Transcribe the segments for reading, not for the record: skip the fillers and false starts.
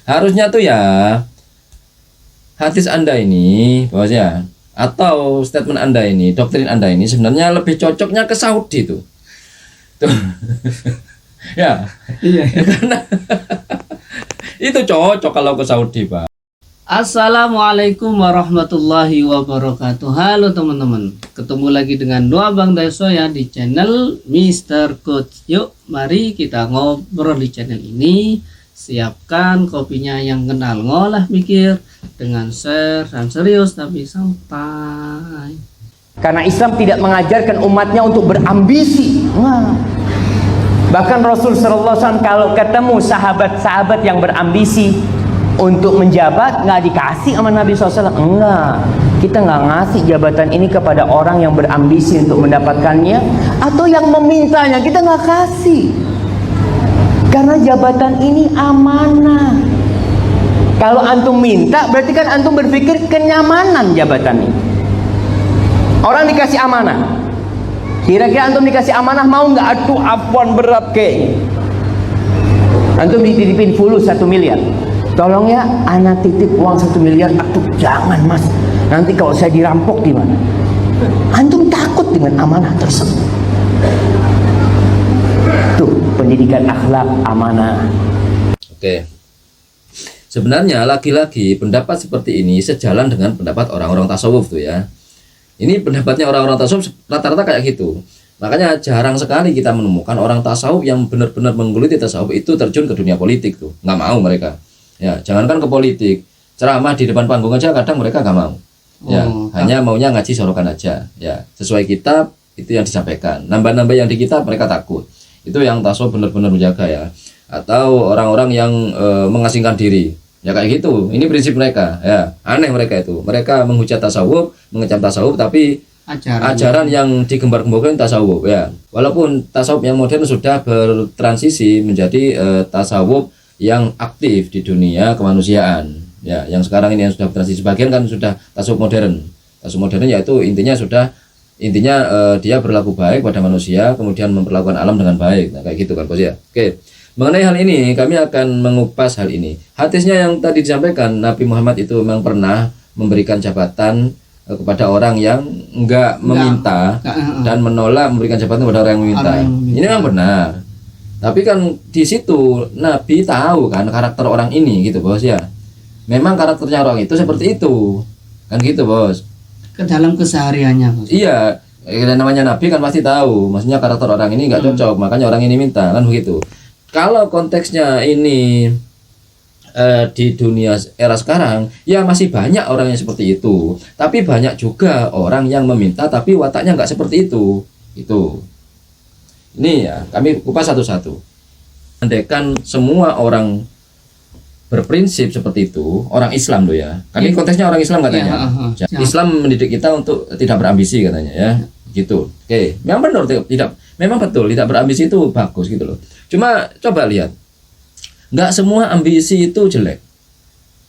Harusnya tuh ya hadis Anda ini, bahwasanya atau statement Anda ini, doktrin Anda ini sebenarnya lebih cocoknya ke Saudi tuh. Tuh. Ya. Iya. Karena itu cocok kalau ke Saudi, Pak. Assalamualaikum warahmatullahi wabarakatuh. Halo teman-teman, ketemu lagi dengan Doa Bang Deso ya di channel Mr. Coach. Yuk mari kita ngobrol di channel ini. Siapkan kopinya yang kenal ngolah mikir, dengan share dan serius tapi santai. Karena Islam tidak mengajarkan umatnya untuk berambisi. Bahkan Rasul sallallahu alaihi wasallam kalau ketemu sahabat-sahabat yang berambisi untuk menjabat, nggak dikasih sama Nabi SAW. Enggak, kita nggak ngasih jabatan ini kepada orang yang berambisi untuk mendapatkannya atau yang memintanya, kita nggak kasih. Karena jabatan ini amanah. Kalau antum minta, berarti kan antum berpikir kenyamanan jabatan ini. Orang dikasih amanah, kira-kira antum dikasih amanah mau nggak? Aduh, afwan berat kayaknya. Antum dititipin fulus 1 miliar. Tolong ya, anak titip uang 1 miliar. Aduh, jangan mas, nanti kalau saya dirampok gimana? Antum takut dengan amanah tersebut. Tuh, pendidikan akhlak amanah. Oke. Sebenarnya lagi-lagi pendapat seperti ini sejalan dengan pendapat orang-orang tasawuf tuh ya. Ini pendapatnya orang-orang tasawuf rata-rata kayak gitu. Makanya jarang sekali kita menemukan orang tasawuf yang benar-benar menggeluti tasawuf itu terjun ke dunia politik tuh. Nggak mau mereka. Ya, jangankan ke politik, ceramah di depan panggung aja kadang mereka nggak mau. Ya, hanya maunya ngaji sorokan aja. Ya, sesuai kitab itu yang disampaikan. Nambah-nambah yang di kitab mereka takut. Itu yang tasawuf benar-benar menjaga ya. Atau orang-orang yang mengasingkan diri. Ya kayak gitu. Ini prinsip mereka. Ya, aneh mereka itu. Mereka menghujat tasawuf, mengecam tasawuf, tapi ajaran yang digembar-gemborkan tasawuf ya. Walaupun tasawuf yang modern sudah bertransisi menjadi tasawuf yang aktif di dunia kemanusiaan ya, yang sekarang ini yang sudah bertransisi sebagian kan sudah tasawuf modern. Tasawuf modern yaitu intinya dia berlaku baik pada manusia, kemudian memperlakukan alam dengan baik. Nah, kayak gitu kan bos ya. Oke, mengenai hal ini kami akan mengupas hal ini. Hadisnya yang tadi disampaikan, Nabi Muhammad itu memang pernah memberikan jabatan kepada orang yang enggak meminta dan menolak memberikan jabatan kepada orang yang meminta. Ini memang benar. Tapi kan di situ Nabi tahu kan karakter orang ini gitu bos ya. Memang karakternya orang itu seperti itu. Kan gitu bos. Ke dalam kesehariannya bos. Iya, namanya Nabi kan pasti tahu. Maksudnya karakter orang ini nggak cocok, makanya orang ini minta kan begitu. Kalau konteksnya ini di dunia era sekarang, ya masih banyak orang yang seperti itu. Tapi banyak juga orang yang meminta tapi wataknya nggak seperti itu. Itu. Ini ya, kami kupas satu-satu. Andaikan semua orang berprinsip seperti itu, orang Islam loh ya. Kami konteksnya orang Islam katanya. Islam mendidik kita untuk tidak berambisi katanya ya. Gitu. Oke, memang benar memang betul tidak berambisi itu bagus gitu loh. Cuma coba lihat. Nggak semua ambisi itu jelek.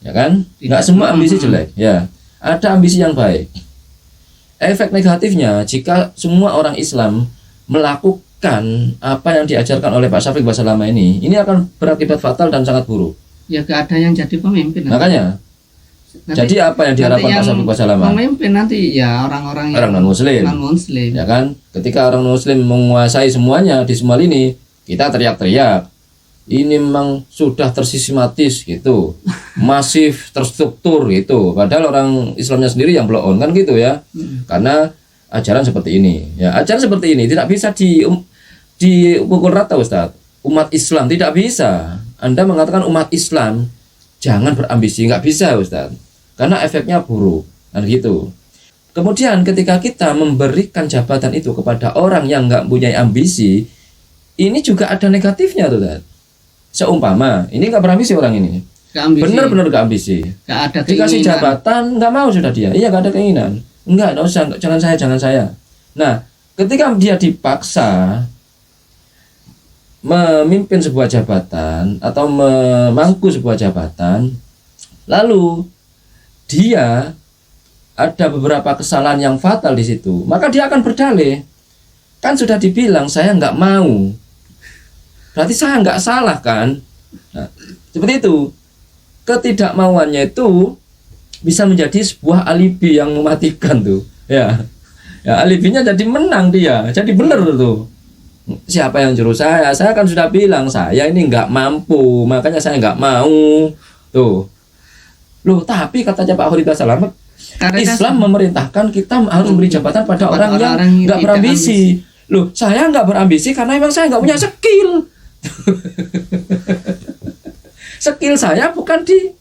Ya kan? Nggak semua ambisi jelek, ya. Ada ambisi yang baik. Efek negatifnya jika semua orang Islam melakukan apa yang diajarkan oleh Pak Syafiq Basalama ini akan berakibat fatal dan sangat buruk. Ya gak ada yang jadi pemimpin. Makanya nanti, jadi apa yang diharapkan Pak Syafiq Basalama? Pemimpin nanti ya orang-orang yang non-muslim. Ya kan? Ketika orang muslim menguasai semuanya di semua lini, kita teriak-teriak. Ini memang sudah tersistematis gitu. Masif, terstruktur gitu. Padahal orang Islamnya sendiri yang blow on kan gitu ya. Karena ajaran seperti ini. Ya, ajaran seperti ini tidak bisa dipukul rata Ustaz. Umat Islam tidak bisa. Anda mengatakan umat Islam jangan berambisi, nggak bisa Ustaz. Karena efeknya buruk kan gitu. Kemudian ketika kita memberikan jabatan itu kepada orang yang nggak punya ambisi, ini juga ada negatifnya tuh Ustaz. Seumpama ini nggak berambisi orang ini, benar-benar nggak ambisi. Dikasih jabatan nggak mau sudah dia. Iya nggak ada keinginan. Enggak usah, jangan saya. Nah, ketika dia dipaksa memimpin sebuah jabatan atau memangku sebuah jabatan, lalu dia ada beberapa kesalahan yang fatal di situ, maka dia akan berdalih. Kan sudah dibilang saya nggak mau, berarti saya nggak salah kan? Nah, seperti itu. ketidakmauannya itu bisa menjadi sebuah alibi yang mematikan tuh. Ya, alibinya jadi menang dia, jadi bener tuh. Siapa yang nyuruh saya? Saya kan sudah bilang saya ini nggak mampu, makanya saya nggak mau. Tuh. Loh, tapi katanya Pak Khalid Basalamah, Islam memerintahkan kita harus memberi jabatan pada orang yang nggak berambisi. Loh, saya nggak berambisi karena memang saya nggak punya skill. Skill saya bukan di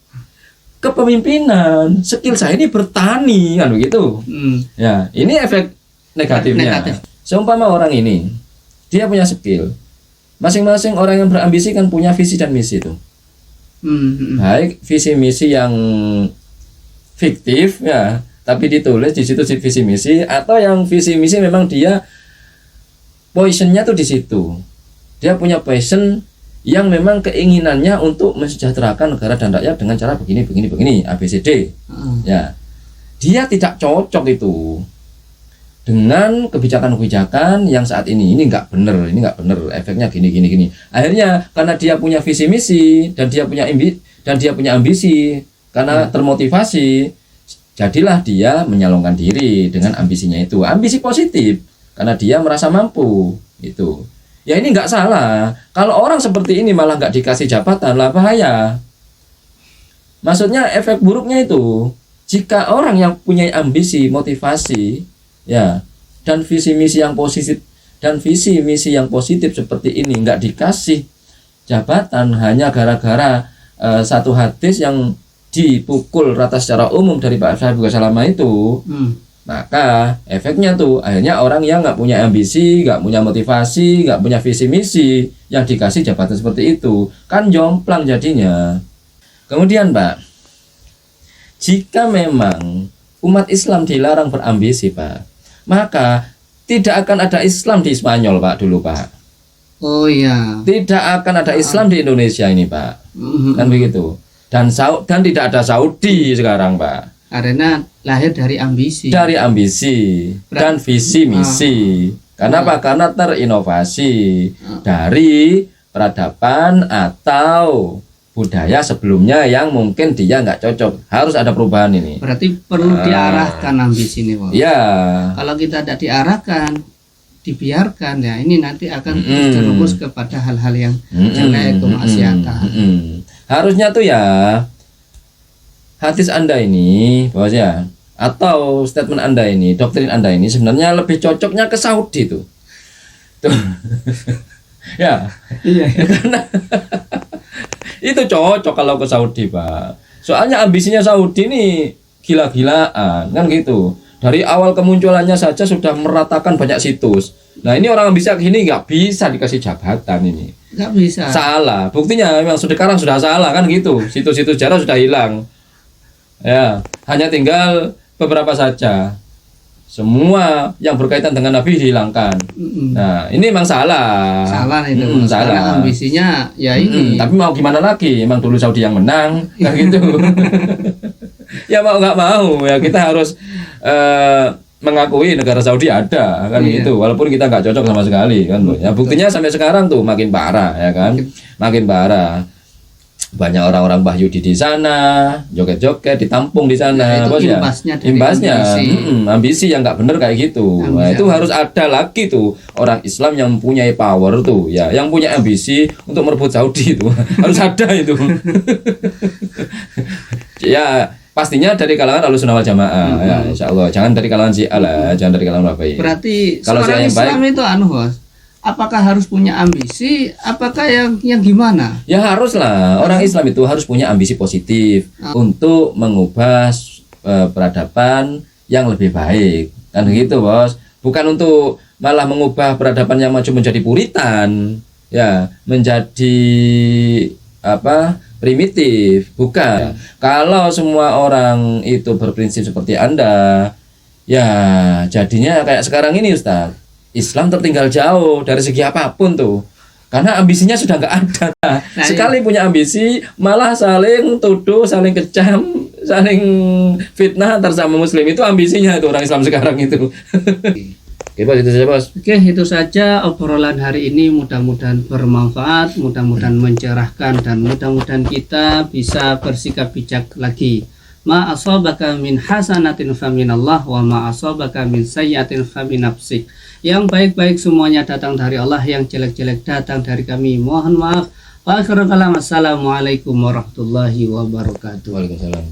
kepemimpinan, skill saya ini bertani, kan begitu. Ya, ini efek negatifnya. Seumpama orang ini, dia punya skill. Masing-masing orang yang berambisi kan punya visi dan misi itu. Baik visi misi yang fiktif ya, tapi ditulis di situ visi misi, atau yang visi misi memang dia passionnya tuh di situ. Dia punya passion yang memang keinginannya untuk mensejahterakan negara dan rakyat dengan cara begini ABCD. Ya, dia tidak cocok itu dengan kebijakan-kebijakan yang saat ini nggak bener, efeknya gini. Akhirnya karena dia punya visi misi dan dia punya ambisi, karena termotivasi, jadilah dia menyalurkan diri dengan ambisinya itu, ambisi positif, karena dia merasa mampu itu. Ya ini nggak salah. Kalau orang seperti ini malah nggak dikasih jabatan, lah bahaya. Maksudnya efek buruknya itu, jika orang yang punya ambisi, motivasi, ya, dan visi misi yang positif seperti ini nggak dikasih jabatan hanya gara-gara satu hadis yang dipukul rata secara umum dari Pak Khalid Basalamah itu, maka efeknya tuh akhirnya orang yang nggak punya ambisi, nggak punya motivasi, nggak punya visi misi yang dikasih jabatan seperti itu kan jomplang jadinya. Kemudian Pak, jika memang umat Islam dilarang berambisi Pak, maka tidak akan ada Islam di Spanyol Pak dulu Pak. Oh iya. Tidak akan ada Islam di Indonesia ini Pak. Kan begitu. Dan tidak ada Saudi sekarang Pak. Karena lahir dari ambisi. Dari ambisi dan visi misi. Karena apa? Karena terinovasi dari peradaban atau budaya sebelumnya yang mungkin dia nggak cocok. Harus ada perubahan ini. Berarti perlu diarahkan ambisi ini, Pak. Ya. Kalau kita tidak diarahkan, dibiarkan, ya ini nanti akan terjerumus kepada hal-hal yang jelek, kemaksiatan. Harusnya tuh ya hadis Anda ini, bahwasanya atau statement Anda ini, doktrin Anda ini sebenarnya lebih cocoknya ke Saudi tuh. Ya. Iya. Karena itu cocok kalau ke Saudi Pak. Soalnya ambisinya Saudi ini gila-gilaan kan gitu. Dari awal kemunculannya saja sudah meratakan banyak situs. Nah ini orang ambisi gini nggak bisa dikasih jabatan ini. Nggak bisa. Salah. Buktinya memang sekarang sudah salah kan gitu. Situs-situs sejarah sudah hilang. Ya, hanya tinggal beberapa saja. Semua yang berkaitan dengan Nabi dihilangkan. Nah, ini memang salah. Salah itu. Salah. Karena ambisinya ya ini. Tapi mau gimana lagi? Emang dulu Saudi yang menang, kan gitu. Ya mau nggak mau ya kita harus mengakui negara Saudi ada kan gitu. Walaupun kita nggak cocok sama sekali kan. Ya buktinya sampai sekarang tuh makin parah ya kan. Makin parah. Banyak orang-orang Bahyudi di sana, joget-joget, ditampung di sana, ya, itu imbasnya ambisi yang nggak bener kayak gitu. Nah, itu harus ada lagi tuh orang Islam yang punya power tuh, ya, yang punya ambisi untuk merebut Saudi itu harus ada itu. Ya pastinya dari kalangan Ahlussunnah wal Jamaah, ya, insya Allah. Jangan dari kalangan Syiah lah, jangan dari kalangan Wahabi. Berarti kalau seorang Islam baik, itu Bos. Apakah harus punya ambisi? Apakah yang gimana? Ya haruslah. Orang Islam itu harus punya ambisi positif untuk mengubah peradaban yang lebih baik. Kan gitu, Bos. Bukan untuk malah mengubah peradaban yang maju menjadi puritan, ya, menjadi primitif. Bukan. Kalau semua orang itu berprinsip seperti Anda, ya jadinya kayak sekarang ini, Ustaz. Islam tertinggal jauh dari segi apapun tuh, karena ambisinya sudah nggak ada. Nah, sekali punya ambisi malah saling tuduh, saling kecam, saling fitnah antar sama Muslim. Itu ambisinya itu orang Islam sekarang itu. Oke bos, itu saja bos. Oke, itu saja obrolan hari ini. Mudah-mudahan bermanfaat, mudah-mudahan mencerahkan, dan mudah-mudahan kita bisa bersikap bijak lagi. Ma asabaka min hasanatin faminallah wa ma asabaka min sayyiatin famin nafsik. Yang baik-baik semuanya datang dari Allah, yang jelek-jelek datang dari kami. Mohon maaf. Wa akhiru kalam. Assalamualaikum warahmatullahi wabarakatuh. Waalaikumsalam.